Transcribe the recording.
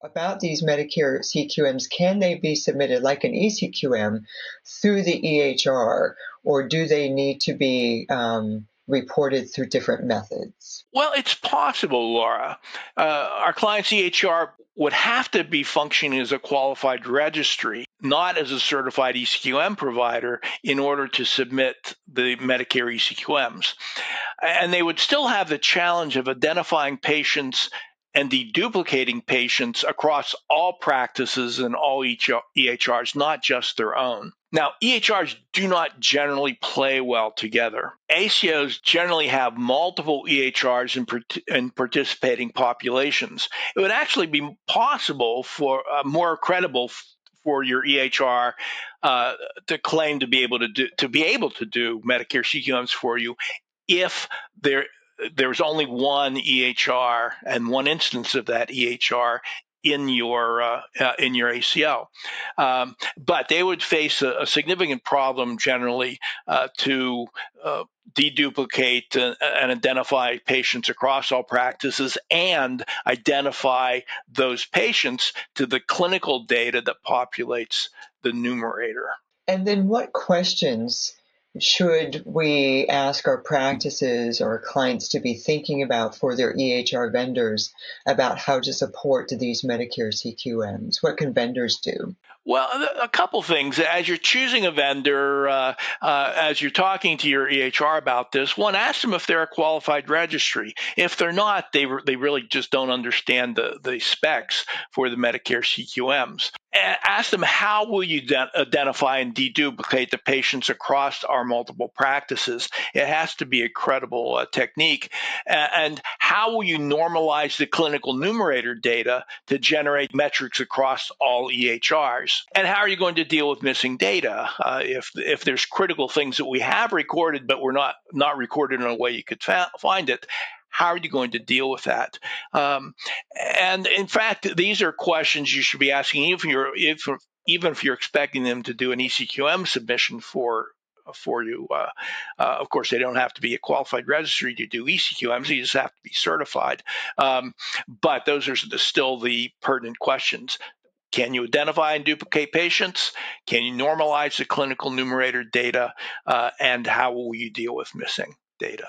about these Medicare CQMs, can they be submitted like an ECQM through the EHR, or do they need to be reported through different methods? Well, it's possible, Laura. Our client's EHR would have to be functioning as a qualified registry, not as a certified ECQM provider, in order to submit the Medicare ECQMs. And they would still have the challenge of identifying patients and deduplicating patients across all practices and all EHRs, not just their own. Now, EHRs do not generally play well together. ACOs generally have multiple EHRs in participating populations. It would actually be possible for more credible for your EHR to claim to be able to do Medicare CQMs for you if there's only one EHR and one instance of that EHR in your ACO. But they would face a significant problem generally to deduplicate and identify patients across all practices and identify those patients to the clinical data that populates the numerator. And then what questions should we ask our practices or clients to be thinking about for their EHR vendors about how to support these Medicare CQMs? What can vendors do? Well, a couple things. As you're choosing a vendor, as you're talking to your EHR about this, one, ask them if they're a qualified registry. If they're not, they really just don't understand the specs for the Medicare CQMs. Ask them, how will you identify and deduplicate the patients across our multiple practices? It has to be a credible technique. And how will you normalize the clinical numerator data to generate metrics across all EHRs? And how are you going to deal with missing data? If there's critical things that we have recorded, but we're not recorded in a way you could find it, how are you going to deal with that? And in fact, these are questions you should be asking even if you're expecting them to do an ECQM submission for you. Of course, they don't have to be a qualified registry to do ECQMs. You just have to be certified. But those are still the pertinent questions. Can you identify and duplicate patients? Can you normalize the clinical numerator data? And how will you deal with missing data?